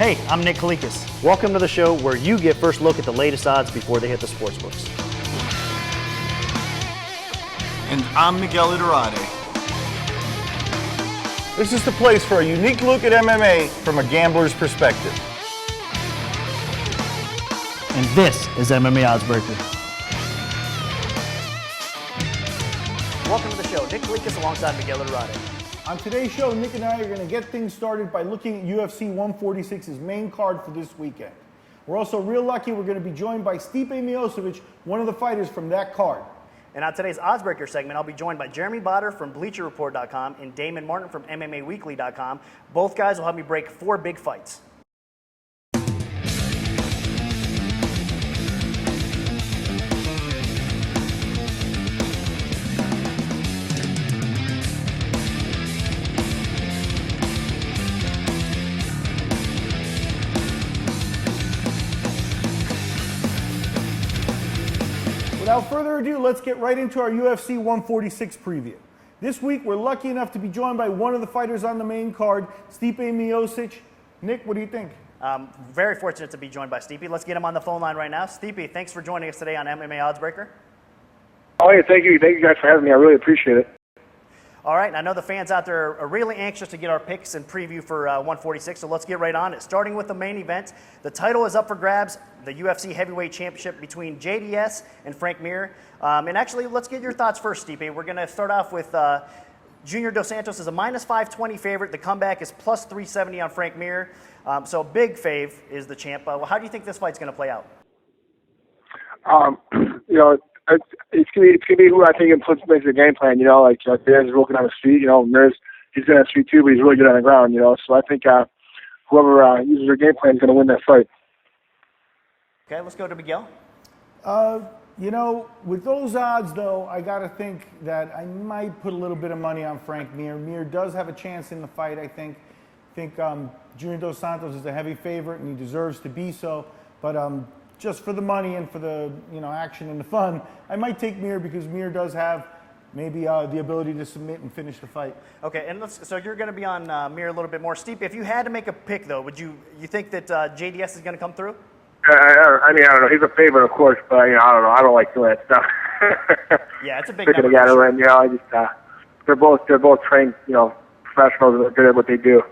Hey, I'm Nick Kalikas. Welcome to the show where you get first look at the latest odds before they hit the sports books. And I'm Miguel Iturrate. This is the place for a unique look at MMA from a gambler's perspective. And this is MMAOddsbreaker. Welcome to the show. Nick Kalikas alongside Miguel Iturrate. On today's show, Nick and I are going to get things started by looking at UFC 146's main card for this weekend. We're also real lucky we're going to be joined by Stipe Miocic, one of the fighters from that card. And on today's Oddsbreaker segment, I'll be joined by Jeremy Botter from Bleacher Report.com and Damon Martin from MMAWeekly.com. Both guys will help me break 4 big fights. Without further ado, let's get right into our UFC 146 preview. This week, we're lucky enough to be joined by one of the fighters on the main card, Stipe Miocic. Nick, what do you think? Very fortunate to be joined by Stipe. Let's get him on the phone line right now. Stipe, thanks for joining us today on MMAOddsbreaker. Oh, yeah, thank you. Thank you guys for having me. I really appreciate it. All right, I know the fans out there are really anxious to get our picks and preview for 146, so let's get right on it. Starting with the main event, the title is up for grabs, the UFC Heavyweight Championship between JDS and Frank Mir. And actually, let's get your thoughts first, Stipe. We're going to start off with Junior Dos Santos is a minus 520 favorite. The comeback is plus 370 on Frank Mir. So big fave is the champ. How do you think this fight's going to play out? It's gonna be who I think makes the game plan. Like Dan's walking down the street. Mir's he's good on the street too, but he's really good on the ground. So I think whoever uses their game plan is gonna win that fight. Okay, let's go to Miguel. With those odds though, I gotta think that I might put a little bit of money on Frank Mir. Mir does have a chance in the fight. I think Junior Dos Santos is a heavy favorite and he deserves to be so. But just for the money and for the action and the fun, I might take Mir because Mir does have maybe the ability to submit and finish the fight. Okay, and so you're going to be on Mir a little bit more. Stipe, if you had to make a pick though, would you think that JDS is going to come through? I don't know. He's a favorite, of course, but I don't know. I don't like doing that stuff. Yeah, it's a big Picking number. together, and they're both trained, professionals, and they're good at what they do.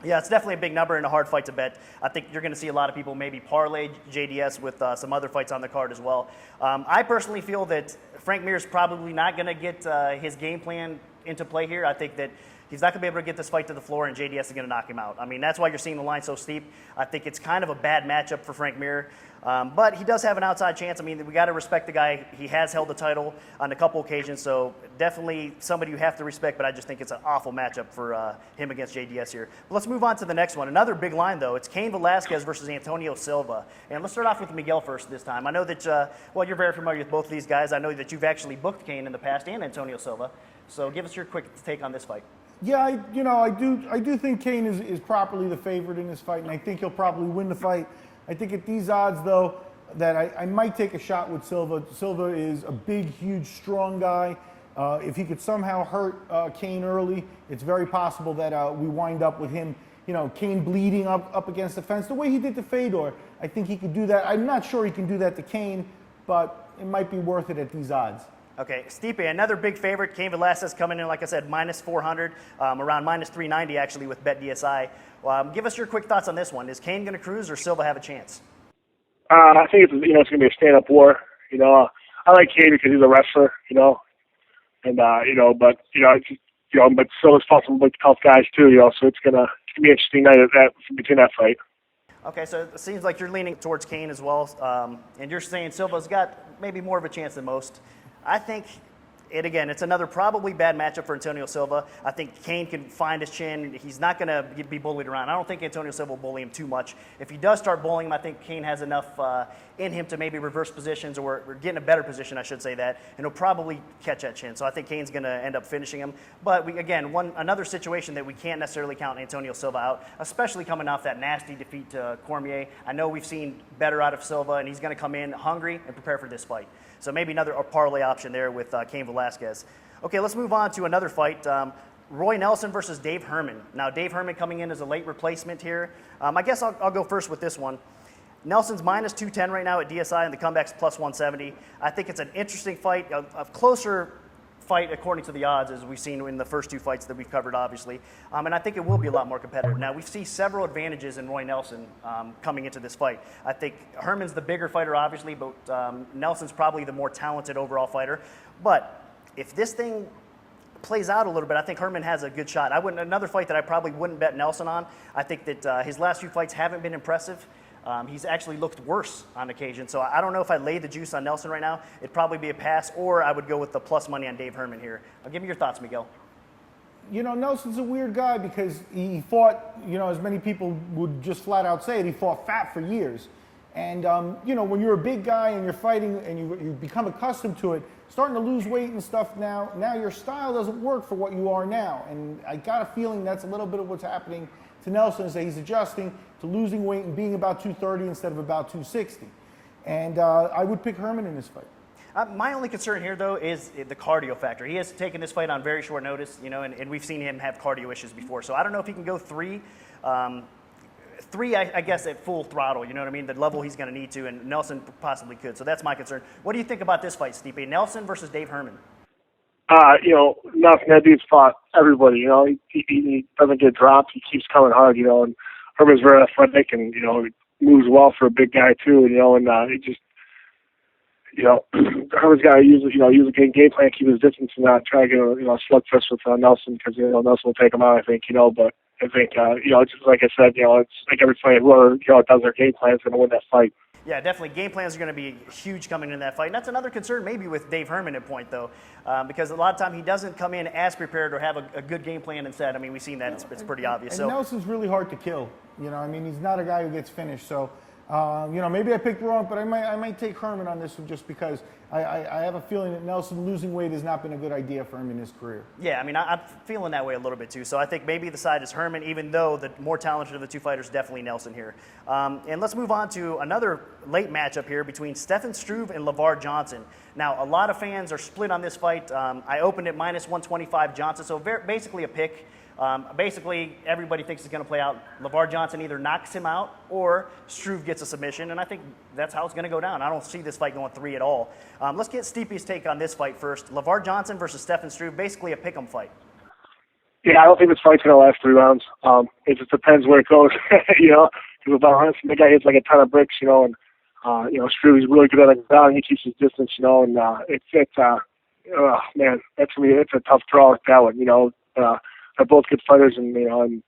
Yeah, it's definitely a big number and a hard fight to bet. I think you're going to see a lot of people maybe parlay JDS with some other fights on the card as well. I personally feel that Frank Mir is probably not going to get his game plan into play here. I think that he's not going to be able to get this fight to the floor, and JDS is going to knock him out. I mean, that's why you're seeing the line so steep. I think it's kind of a bad matchup for Frank Mir. But he does have an outside chance. I mean, we got to respect the guy. He has held the title on a couple occasions, so definitely somebody you have to respect, but I just think it's an awful matchup for him against JDS here. But let's move on to the next one. Another big line, though. It's Cain Velasquez versus Antonio Silva. And let's start off with Miguel first this time. I know that, you're very familiar with both of these guys. I know that you've actually booked Cain in the past and Antonio Silva. So give us your quick take on this fight. Yeah, I do think Cain is properly the favorite in this fight, and I think he'll probably win the fight. I think at these odds, though, that I might take a shot with Silva. Silva is a big, huge, strong guy. If he could somehow hurt Cain early, it's very possible that we wind up with him, Cain bleeding up against the fence. The way he did to Fedor, I think he could do that. I'm not sure he can do that to Cain, but it might be worth it at these odds. Okay, Stipe, another big favorite. Cain Velasquez coming in, like I said, minus 400, around minus 390 actually with BetDSI. Give us your quick thoughts on this one. Is Cain going to cruise or Silva have a chance? I think it's going to be a stand-up war. I like Cain because he's a wrestler. But Silva's fought some big tough guys too. So it's gonna be an interesting night between that fight. Okay, so it seems like you're leaning towards Cain as well, and you're saying Silva's got maybe more of a chance than most. I think, it's another probably bad matchup for Antonio Silva. I think Cain can find his chin. He's not going to be bullied around. I don't think Antonio Silva will bully him too much. If he does start bullying him, I think Cain has enough in him to maybe reverse positions or get in a better position, I should say that, and he'll probably catch that chin. So I think Cain's going to end up finishing him. But another situation that we can't necessarily count Antonio Silva out, especially coming off that nasty defeat to Cormier. I know we've seen better out of Silva, and he's going to come in hungry and prepare for this fight. So maybe another parlay option there with Cain Velasquez. Okay, let's move on to another fight. Roy Nelson versus Dave Herman. Now, Dave Herman coming in as a late replacement here. I guess I'll go first with this one. Nelson's minus 210 right now at DSI, and the comeback's plus 170. I think it's an interesting fight, a closer fight according to the odds, as we've seen in the first two fights that we've covered, obviously. And I think it will be a lot more competitive. Now, we see several advantages in Roy Nelson coming into this fight. I think Herman's the bigger fighter, obviously, but Nelson's probably the more talented overall fighter. But if this thing plays out a little bit, I think Herman has a good shot. Another fight that I probably wouldn't bet Nelson on. I think that his last few fights haven't been impressive. He's actually looked worse on occasion. So I don't know if I lay the juice on Nelson right now. It'd probably be a pass, or I would go with the plus money on Dave Herman here. Give me your thoughts, Miguel. You know, Nelson's a weird guy because he fought, you know, as many people would just flat out say it, he fought fat for years. And, you know, when you're a big guy and you're fighting and you become accustomed to it, starting to lose weight and stuff now your style doesn't work for what you are now. And I got a feeling that's a little bit of what's happening to Nelson, is that he's adjusting to losing weight and being about 230 instead of about 260. And I would pick Herman in this fight. My only concern here, though, is the cardio factor. He has taken this fight on very short notice, you know, and we've seen him have cardio issues before. So I don't know if he can go three. I guess, at full throttle, you know what I mean? The level he's going to need to, and Nelson possibly could. So that's my concern. What do you think about this fight, Stipe? Nelson versus Dave Herman? You know, Nelson, that dude's fought everybody, you know. He doesn't get dropped. He keeps coming hard, you know, and Herman's very athletic and, you know, moves well for a big guy, too, you know, and he just, you know, Herman's got to use a game plan, keep his distance, and not try to get a, you know, slugfest with Nelson, because, you know, Nelson will take him out, I think, you know, but I think, you know, just like I said, you know, it's like every fight, whoever, you know, does their game plan is going to win that fight. Yeah, definitely. Game plans are going to be huge coming in that fight. And that's another concern maybe with Dave Herman at point, though, because a lot of time he doesn't come in as prepared or have a good game plan instead. I mean, we've seen that. It's pretty obvious. And Nelson's really hard to kill. You know, I mean, he's not a guy who gets finished. So, you know, maybe I picked wrong, but I might take Herman on this one just because I have a feeling that Nelson losing weight has not been a good idea for him in his career. Yeah, I mean, I'm feeling that way a little bit too. So I think maybe the side is Herman, even though the more talented of the two fighters, definitely Nelson here. And let's move on to another late matchup here between Stefan Struve and LeVar Johnson. Now, a lot of fans are split on this fight. I opened at minus 125 Johnson, so basically a pick. Basically, everybody thinks it's going to play out. LeVar Johnson either knocks him out or Struve gets a submission, and I think that's how it's going to go down. I don't see this fight going 3 at all. Let's get Stipe's take on this fight first. LeVar Johnson versus Stefan Struve, basically a pick'em fight. Yeah, I don't think this fight's going to last 3 rounds. It just depends where it goes, you know, because LeVar Johnson, the guy hits like a ton of bricks, you know, and, you know, Struve is really good at the ground. He keeps his distance, you know, and oh, man, it's a tough draw with that one, you know. They're both good fighters, and you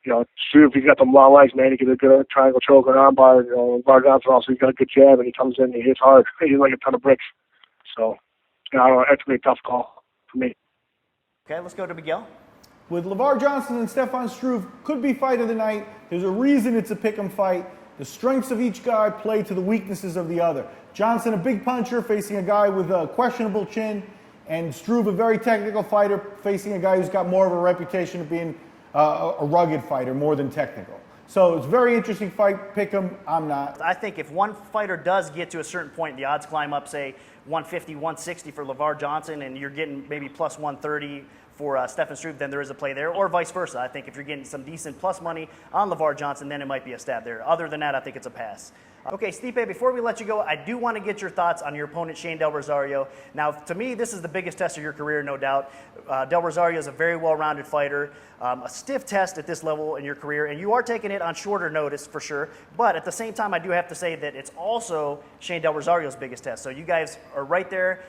know, Struve, he's got them long legs, man. He can get a good triangle choke and armbar. You know, LeVar Johnson also, he's got a good jab, and he comes in and he hits hard. He's like a ton of bricks. So, you know, I don't know, that's gonna be a tough call for me. Okay, let's go to Miguel. With LeVar Johnson and Stefan Struve, could be fight of the night. There's a reason it's a pick'em fight. The strengths of each guy play to the weaknesses of the other. Johnson, a big puncher, facing a guy with a questionable chin. And Struve, a very technical fighter, facing a guy who's got more of a reputation of being a rugged fighter, more than technical. So it's a very interesting fight. Pick him. I'm not. I think if one fighter does get to a certain point, the odds climb up, say, 150, 160 for LeVar Johnson, and you're getting maybe plus 130 for Stefan Struve, then there is a play there, or vice versa. I think if you're getting some decent plus money on LeVar Johnson, then it might be a stab there. Other than that, I think it's a pass. Okay, Stipe, before we let you go, I do want to get your thoughts on your opponent, Shane Del Rosario. Now, to me, this is the biggest test of your career, no doubt. Del Rosario is a very well-rounded fighter, a stiff test at this level in your career, and you are taking it on shorter notice for sure. But at the same time, I do have to say that it's also Shane Del Rosario's biggest test. So you guys are right there.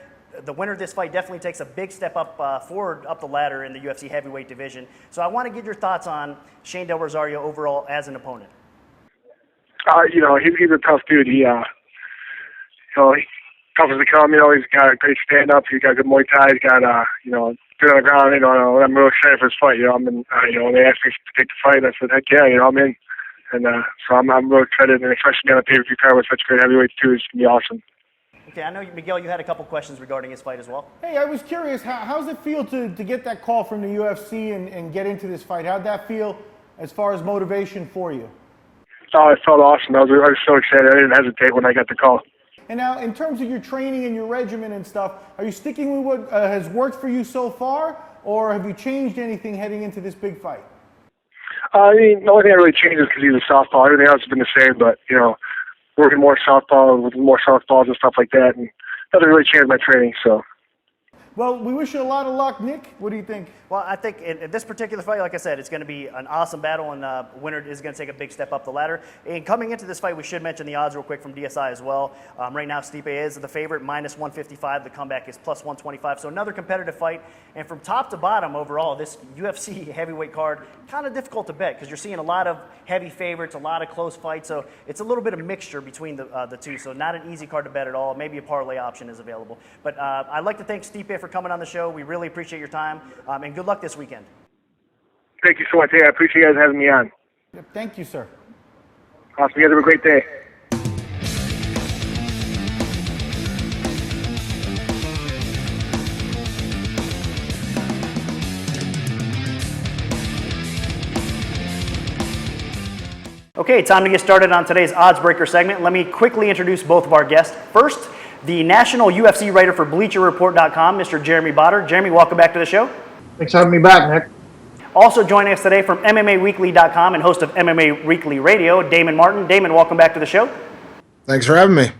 The winner of this fight definitely takes a big step up forward up the ladder in the UFC heavyweight division. So I want to get your thoughts on Shane Del Rosario overall as an opponent. You know, he's a tough dude. He tough as they come. You know, he's got a great stand-up. He's got good Muay Thai. He's got, you know, good on the ground. You know, I'm really excited for his fight. You know, you know, when they asked me to take the fight, I said, heck yeah, you know, I'm in. And so I'm really excited, and especially on a pay-per-view card with such great heavyweights too. It's gonna be awesome. Okay, I know, Miguel, you had a couple questions regarding his fight as well. Hey, I was curious, how's it feel to get that call from the UFC and get into this fight? How'd that feel as far as motivation for you? Oh, it felt awesome. I was so excited. I didn't hesitate when I got the call. And now, in terms of your training and your regimen and stuff, are you sticking with what has worked for you so far? or have you changed anything heading into this big fight? I mean, the only thing that really changes is because he's a southpaw. Everything else has been the same, but, working more southpaw with more southpaws and stuff like that, and nothing really changed my training, so. Well, we wish you a lot of luck, Nick. What do you think? Well, I think in this particular fight, like I said, it's going to be an awesome battle, and the winner is going to take a big step up the ladder. And coming into this fight, we should mention the odds real quick from DSI as well. Right now, Stipe is the favorite, minus 155. The comeback is plus 125. So another competitive fight. And from top to bottom overall, this UFC heavyweight card, kind of difficult to bet because you're seeing a lot of heavy favorites, a lot of close fights. So it's a little bit of mixture between the two. So not an easy card to bet at all. Maybe a parlay option is available. But I'd like to thank Stipe for coming on the show. We really appreciate your time, and good luck this weekend. Thank you so much. Hey, I appreciate you guys having me on. Yep, thank you, sir. Awesome. You guys have a great day. Okay, time to get started on today's Oddsbreaker segment. Let me quickly introduce both of our guests. First, the national UFC writer for BleacherReport.com, Mr. Jeremy Botter. Jeremy, welcome back to the show. Thanks for having me back, Nick. Also joining us today from MMAWeekly.com and host of MMA Weekly Radio, Damon Martin. Damon, welcome back to the show. Thanks for having me.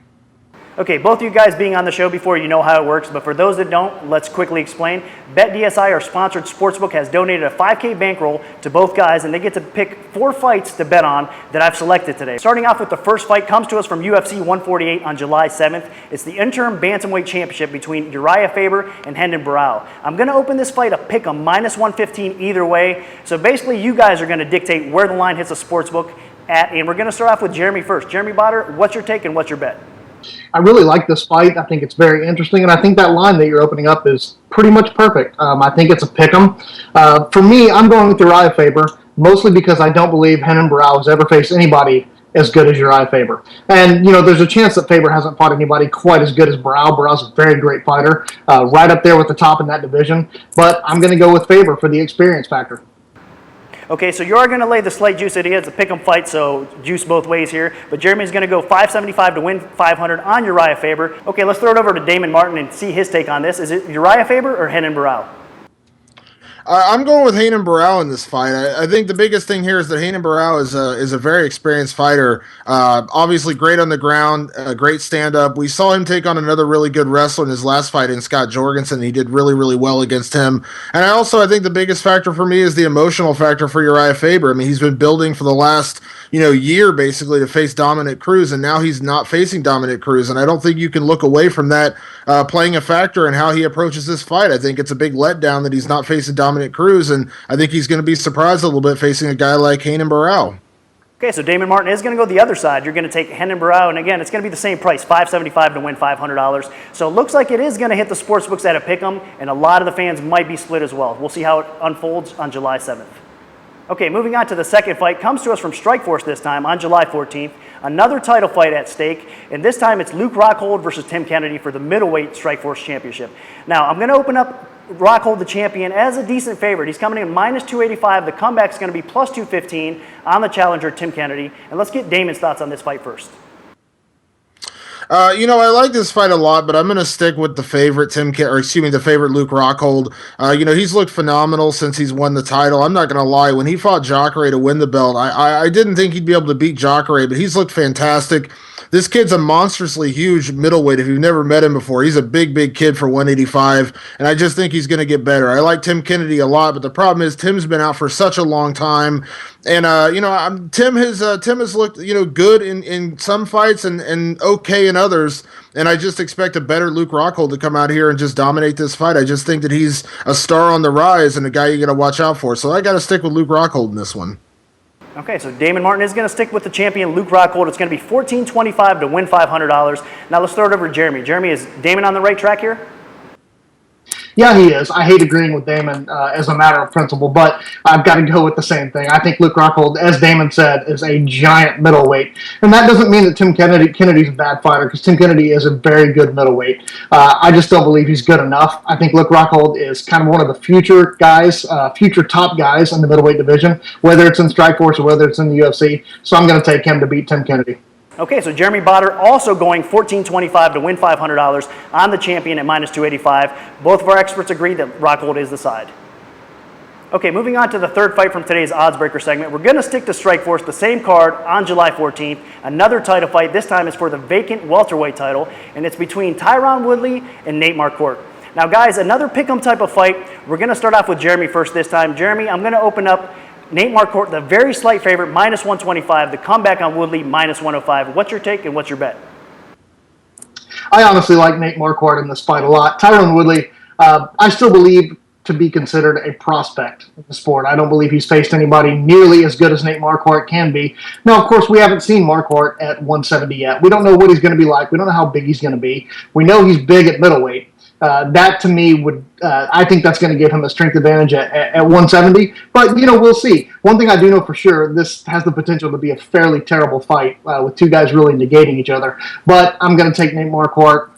Okay, both of you guys being on the show before, you know how it works, but for those that don't, let's quickly explain. BetDSI, our sponsored sportsbook, has donated a $5K bankroll to both guys, and they get to pick 4 fights to bet on that I've selected today. Starting off with the first fight, comes to us from UFC 148 on July 7th. It's the Interim Bantamweight Championship between Uriah Faber and Hendon Barao. I'm going to open this fight a pick a minus 115 either way, so basically you guys are going to dictate where the line hits the sportsbook at, and we're going to start off with Jeremy first. Jeremy Botter, what's your take and what's your bet? I really like this fight. I think it's very interesting, and I think that line that you're opening up is pretty much perfect. I think it's a pick'em. For me, I'm going with Uriah Faber, mostly because I don't believe Hendon Barao has ever faced anybody as good as Uriah Faber. And, there's a chance that Faber hasn't fought anybody quite as good as Barao. Barao's a very great fighter, right up there with the top in that division. But I'm going to go with Faber for the experience factor. Okay, so you are going to lay the slight juice. It is a pick 'em fight, so juice both ways here. But Jeremy's going to go 575 to win 500 on Uriah Faber. Okay, let's throw it over to Damon Martin and see his take on this. Is it Uriah Faber or Hendon Barao? I'm going with Hendon Barao in this fight. I think the biggest thing here is that Hendon Barao is a very experienced fighter. Obviously great on the ground, great stand-up. We saw him take on another really good wrestler in his last fight in Scott Jorgensen. He did really, really well against him. And I think the biggest factor for me is the emotional factor for Uriah Faber. I mean, he's been building for the last year basically to face Dominic Cruz, and now he's not facing Dominic Cruz. And I don't think you can look away from that playing a factor in how he approaches this fight. I think it's a big letdown that he's not facing Dominic Cruz, and I think he's going to be surprised a little bit facing a guy like Hendon Barao. Okay, so Damon Martin is going to go the other side. You're going to take Hendon Barao, and again, it's going to be the same price, $575 to win $500. So it looks like it is going to hit the sportsbooks at a pick'em, and a lot of the fans might be split as well. We'll see how it unfolds on July 7th. Okay, moving on to the second fight, comes to us from StrikeForce this time on July 14th. Another title fight at stake, and this time it's Luke Rockhold versus Tim Kennedy for the Middleweight StrikeForce Championship. Now, I'm going to open up Rockhold, the champion, as a decent favorite. He's coming in minus 285. The comeback is going to be plus 215 on the challenger, Tim Kennedy. And let's get Damon's thoughts on this fight first. I like this fight a lot, but I'm going to stick with the favorite the favorite Luke Rockhold. He's looked phenomenal since he's won the title. I'm not going to lie. When he fought Jacare to win the belt, I didn't think he'd be able to beat Jacare, but he's looked fantastic. This kid's a monstrously huge middleweight. If you've never met him before, he's a big, big kid for 185, and I just think he's going to get better. I like Tim Kennedy a lot, but the problem is Tim's been out for such a long time, and Tim has looked good in some fights and okay in others, and I just expect a better Luke Rockhold to come out here and just dominate this fight. I just think that he's a star on the rise and a guy you got to watch out for. So I got to stick with Luke Rockhold in this one. Okay, so Damon Martin is going to stick with the champion, Luke Rockhold. It's going to be $14.25 to win $500. Now let's throw it over to Jeremy. Jeremy, is Damon on the right track here? Yeah, he is. I hate agreeing with Damon as a matter of principle, but I've got to go with the same thing. I think Luke Rockhold, as Damon said, is a giant middleweight. And that doesn't mean that Tim Kennedy's a bad fighter, because Tim Kennedy is a very good middleweight. I just don't believe he's good enough. I think Luke Rockhold is kind of one of the future guys, future top guys in the middleweight division, whether it's in StrikeForce or whether it's in the UFC. So I'm going to take him to beat Tim Kennedy. Okay, so Jeremy Botter also going $14.25 to win $500 on the champion at minus 285. Both of our experts agree that Rockhold is the side. Okay, moving on to the third fight from today's Oddsbreaker segment. We're going to stick to StrikeForce, the same card on July 14th. Another title fight. This time is for the vacant welterweight title, and it's between Tyrone Woodley and Nate Marquardt. Now, guys, another pick'em type of fight. We're going to start off with Jeremy first this time. Jeremy, I'm going to open up Nate Marquardt, the very slight favorite, minus 125. The comeback on Woodley, minus 105. What's your take and what's your bet? I honestly like Nate Marquardt in this fight a lot. Tyrone Woodley, I still believe to be considered a prospect in the sport. I don't believe he's faced anybody nearly as good as Nate Marquardt can be. Now, of course, we haven't seen Marquardt at 170 yet. We don't know what he's going to be like. We don't know how big he's going to be. We know he's big at middleweight. That, to me, would I think that's going to give him a strength advantage at 170. But, we'll see. One thing I do know for sure, this has the potential to be a fairly terrible fight with two guys really negating each other. But I'm going to take Nate Marquardt,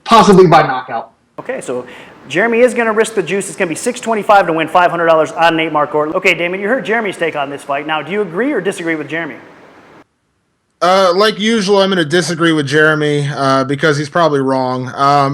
possibly by knockout. Okay, so Jeremy is going to risk the juice. It's going to be $625 to win $500 on Nate Marquardt. Okay, Damon, you heard Jeremy's take on this fight. Now, do you agree or disagree with Jeremy? Like usual, I'm going to disagree with Jeremy because he's probably wrong.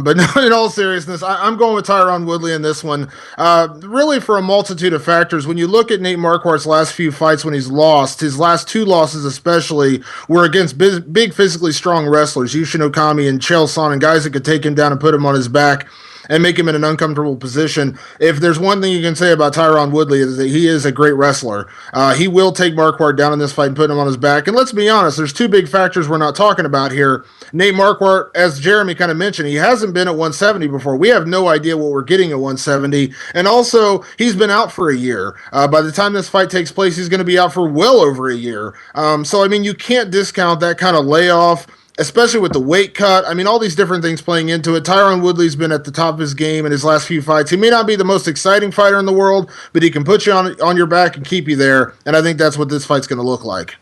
But no, in all seriousness, I'm going with Tyrone Woodley in this one. Really for a multitude of factors. When you look at Nate Marquardt's last few fights when he's lost, his last two losses especially were against big physically strong wrestlers, Yushin Okami and Chael Sonnen, guys that could take him down and put him on his back and make him in an uncomfortable position. If there's one thing you can say about Tyrone Woodley is that he is a great wrestler. He will take Marquardt down in this fight and put him on his back. And let's be honest, there's two big factors we're not talking about here. Nate Marquardt, as Jeremy kind of mentioned, he hasn't been at 170 before. We have no idea what we're getting at 170. And also, he's been out for a year. By the time this fight takes place, he's going to be out for well over a year. So, you can't discount that kind of layoff, especially with the weight cut. All these different things playing into it. Tyrone Woodley's been at the top of his game in his last few fights. He may not be the most exciting fighter in the world, but he can put you on your back and keep you there, and I think that's what this fight's going to look like.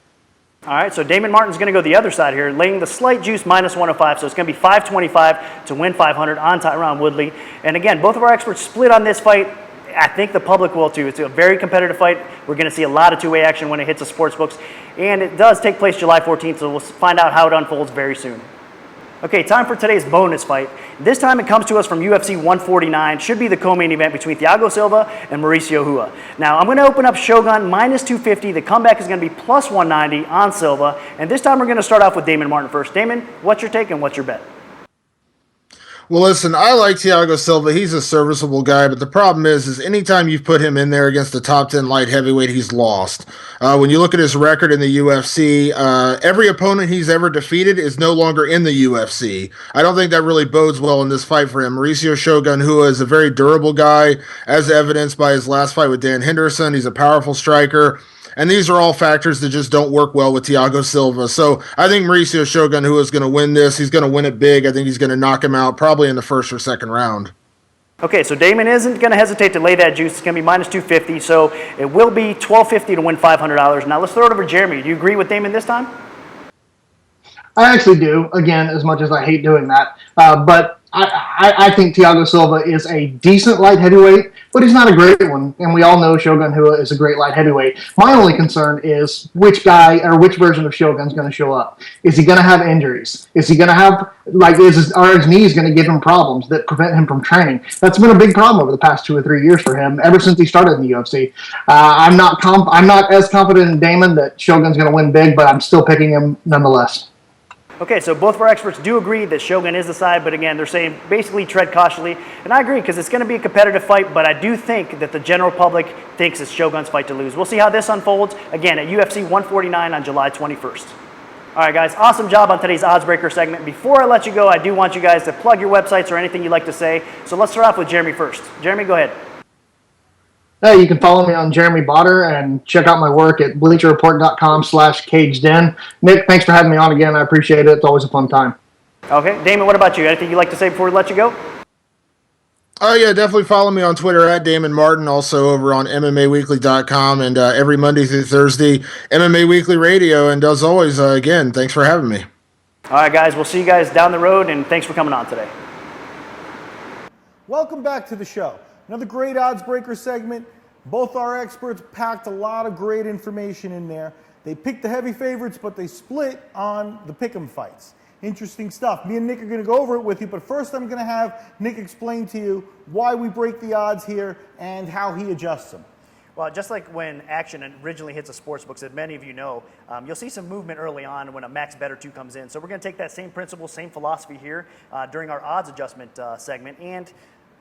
All right, so Damon Martin's going to go the other side here, laying the slight juice minus 105, so it's going to be $525 to win $500 on Tyrone Woodley. And again, both of our experts split on this fight. I think the public will too. It's a very competitive fight. We're going to see a lot of two-way action when it hits the sports books. And it does take place July 14th, so we'll find out how it unfolds very soon. Okay, time for today's bonus fight. This time it comes to us from UFC 149. Should be the co-main event between Thiago Silva and Mauricio Hua. Now, I'm going to open up Shogun minus 250. The comeback is going to be plus 190 on Silva. And this time we're going to start off with Damon Martin first. Damon, what's your take and what's your bet? Well, listen, I like Thiago Silva. He's a serviceable guy, but the problem is anytime you've put him in there against the top 10 light heavyweight, he's lost. When you look at his record in the UFC, every opponent he's ever defeated is no longer in the UFC. I don't think that really bodes well in this fight for him. Mauricio Shogun Hua is a very durable guy, as evidenced by his last fight with Dan Henderson. He's a powerful striker. And these are all factors that just don't work well with Thiago Silva. So I think Mauricio Shogun Hua is going to win this. He's going to win it big. I think he's going to knock him out probably in the first or second round. Okay, so Damon isn't going to hesitate to lay that juice. It's going to be minus 250, so it will be $1,250 to win $500. Now let's throw it over to Jeremy. Do you agree with Damon this time? I actually do, again, as much as I hate doing that. But I think Thiago Silva is a decent light heavyweight, but he's not a great one. And we all know Shogun Hua is a great light heavyweight. My only concern is which guy or which version of Shogun's going to show up. Is he going to have injuries? Is he going to have, are his knees going to give him problems that prevent him from training? That's been a big problem over the past 2 or 3 years for him, ever since he started in the UFC. I'm not as confident in Damon that Shogun's going to win big, but I'm still picking him nonetheless. Okay, so both of our experts do agree that Shogun is the side, but again, they're saying basically tread cautiously. And I agree because it's going to be a competitive fight, but I do think that the general public thinks it's Shogun's fight to lose. We'll see how this unfolds, again, at UFC 149 on July 21st. All right, guys, awesome job on today's Oddsbreaker segment. Before I let you go, I do want you guys to plug your websites or anything you'd like to say. So let's start off with Jeremy first. Jeremy, go ahead. Hey, you can follow me on Jeremy Botter and check out my work at bleacherreport.com/cagedin. Nick, thanks for having me on again. I appreciate it. It's always a fun time. Okay, Damon, what about you? Anything you'd like to say before we let you go? Oh, yeah, definitely follow me on Twitter at Damon Martin, also over on MMAWeekly.com, and every Monday through Thursday, MMA Weekly Radio. And as always, again, thanks for having me. All right, guys, we'll see you guys down the road, and thanks for coming on today. Welcome back to the show. Another great Oddsbreaker segment. Both our experts packed a lot of great information in there. They picked the heavy favorites, but they split on the pick'em fights. Interesting stuff. Me and Nick are going to go over it with you, but first I'm going to have Nick explain to you why we break the odds here and how he adjusts them. Well, just like when action originally hits a sports books, as many of you know, you'll see some movement early on when a max bet or two comes in. So we're going to take that same principle, same philosophy here during our odds adjustment segment and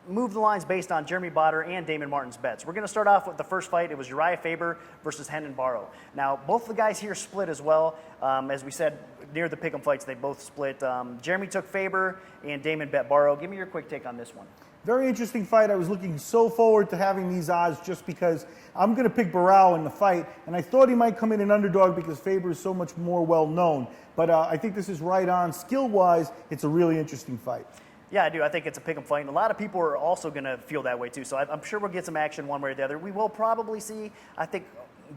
move the lines based on Jeremy Botter and Damon Martin's bets. We're going to start off with the first fight. It was Uriah Faber versus Henan Barrow. Now, both the guys here split as well. As we said, near the pick'em fights, they both split. Jeremy took Faber and Damon bet Barrow. Give me your quick take on this one. Very interesting fight. I was looking so forward to having these odds just because I'm going to pick Barrow in the fight, and I thought he might come in an underdog because Faber is so much more well-known. But I think this is right on. Skill-wise, it's a really interesting fight. Yeah, I do. I think it's a pick'em fight, and a lot of people are also going to feel that way too. So I'm sure we'll get some action one way or the other. We will probably see, I think,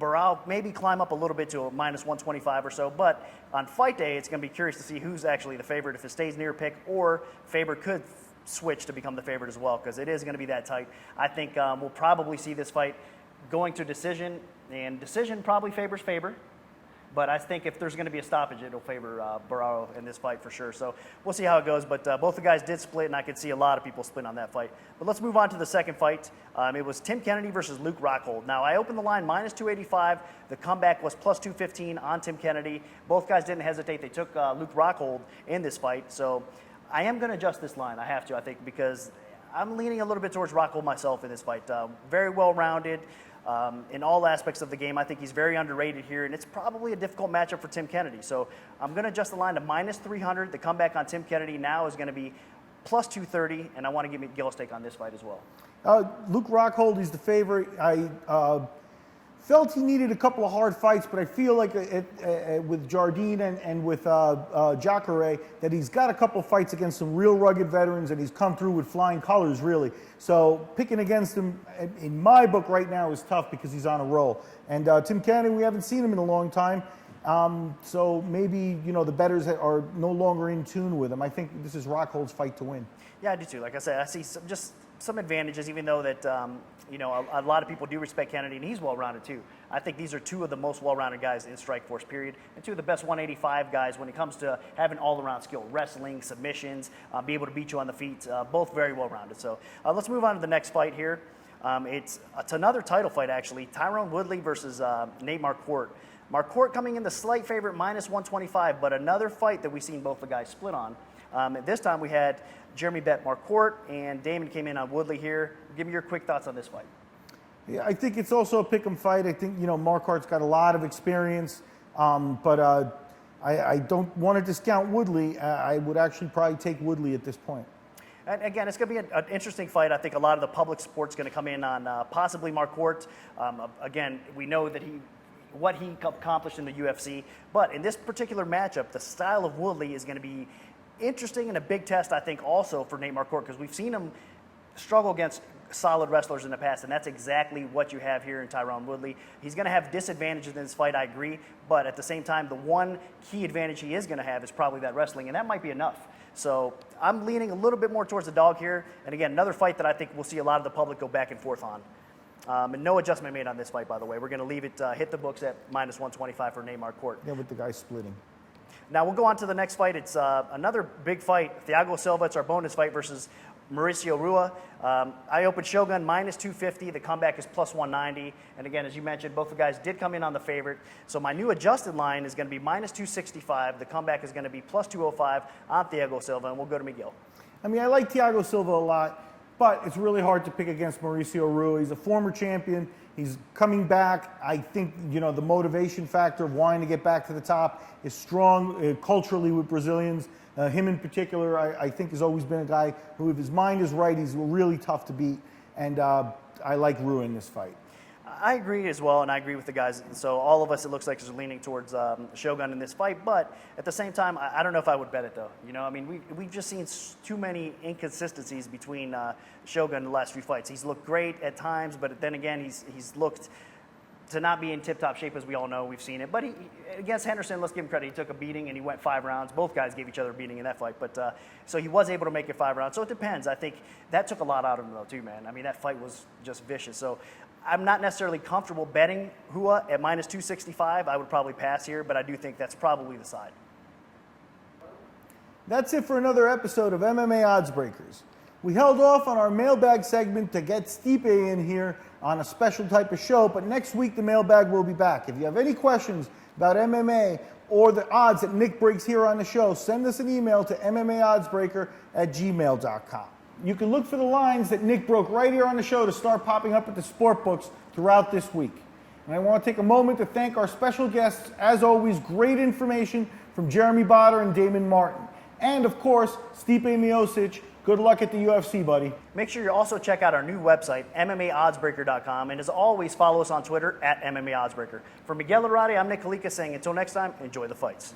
Barrow maybe climb up a little bit to a minus 125 or so. But on fight day, it's going to be curious to see who's actually the favorite, if it stays near pick, or Faber could switch to become the favorite as well, because it is going to be that tight. I think we'll probably see this fight going to decision, and decision probably favors Faber. But I think if there's going to be a stoppage, it'll favor Barrow in this fight for sure. So we'll see how it goes. But both the guys did split, and I could see a lot of people split on that fight. But let's move on to the second fight. It was Tim Kennedy versus Luke Rockhold. Now, I opened the line minus 285. The comeback was plus 215 on Tim Kennedy. Both guys didn't hesitate. They took Luke Rockhold in this fight. So I am going to adjust this line. I have to, I think, because I'm leaning a little bit towards Rockhold myself in this fight. Very well-rounded. In all aspects of the game. I think he's very underrated here, and it's probably a difficult matchup for Tim Kennedy. So I'm going to adjust the line to minus 300. The comeback on Tim Kennedy now is going to be plus 230, and I want to give Gil's take on this fight as well. Luke Rockhold is the favorite. I felt he needed a couple of hard fights, but I feel like with Jardine and with Jacare that he's got a couple of fights against some real rugged veterans, and he's come through with flying colors, really. So picking against him, in my book right now, is tough because he's on a roll. And Tim Kennedy, we haven't seen him in a long time. So maybe, the bettors are no longer in tune with him. I think this is Rockhold's fight to win. Yeah, I do too. Like I said, I see some advantages, even though that, a lot of people do respect Kennedy, and he's well-rounded too. I think these are two of the most well-rounded guys in StrikeForce, period, and two of the best 185 guys when it comes to having all-around skill, wrestling, submissions, be able to beat you on the feet, both very well-rounded. So let's move on to the next fight here. It's another title fight, actually. Tyrone Woodley versus Nate Marquardt. Marquardt coming in the slight favorite, minus 125, but another fight that we've seen both the guys split on. This time we had Jeremy bet Marquardt, and Damon came in on Woodley here. Give me your quick thoughts on this fight. Yeah, I think it's also a pick'em fight. I think, Marquardt's got a lot of experience, but I don't want to discount Woodley. I would actually probably take Woodley at this point. And again, it's going to be an interesting fight. I think a lot of the public sport's going to come in on possibly Marquardt. Again, we know that what he accomplished in the UFC, but in this particular matchup, the style of Woodley is going to be interesting and a big test, I think, also for Nate Marquardt, because we've seen him struggle against solid wrestlers in the past, and that's exactly what you have here in Tyrone Woodley. He's going to have disadvantages in this fight, I agree, but at the same time, the one key advantage he is going to have is probably that wrestling, and that might be enough. So I'm leaning a little bit more towards the dog here, and again, another fight that I think we'll see a lot of the public go back and forth on. And no adjustment made on this fight, by the way. We're going to leave it hit the books at minus 125 for Nate Marquardt. Yeah, with the guy splitting. Now we'll go on to the next fight. It's another big fight. Thiago Silva, it's our bonus fight, versus Mauricio Rua. I opened Shogun minus 250. The comeback is plus 190. And again, as you mentioned, both the guys did come in on the favorite. So my new adjusted line is going to be minus 265. The comeback is going to be plus 205 on Thiago Silva. And we'll go to Miguel. I mean, I like Thiago Silva a lot, but it's really hard to pick against Mauricio Rua. He's a former champion. He's coming back. I think, the motivation factor of wanting to get back to the top is strong culturally with Brazilians. Him in particular, I think, has always been a guy who, if his mind is right, he's really tough to beat. And I like Rua in this fight. I agree as well, and I agree with the guys. So all of us, it looks like, is leaning towards Shogun in this fight. But at the same time, I don't know if I would bet it, though. We've just seen too many inconsistencies between Shogun in the last few fights. He's looked great at times, but then again, he's looked to not be in tip-top shape, as we all know. We've seen it. But against Henderson, let's give him credit. He took a beating, and he went 5 rounds. Both guys gave each other a beating in that fight. But so he was able to make it 5 rounds. So it depends. I think that took a lot out of him, though, too, man. I mean, that fight was just vicious. So I'm not necessarily comfortable betting Rua at minus 265. I would probably pass here, but I do think that's probably the side. That's it for another episode of MMA Oddsbreakers. We held off on our mailbag segment to get Stipe in here on a special type of show, but next week the mailbag will be back. If you have any questions about MMA or the odds that Nick breaks here on the show, send us an email to MMAOddsbreaker@gmail.com. You can look for the lines that Nick broke right here on the show to start popping up at the sport books throughout this week. And I want to take a moment to thank our special guests. As always, great information from Jeremy Botter and Damon Martin. And of course, Stipe Miocic. Good luck at the UFC, buddy. Make sure you also check out our new website, MMAOddsbreaker.com. And as always, follow us on Twitter @MMAOddsbreaker. For Miguel Arati, I'm Nick Kalikas saying until next time, enjoy the fights.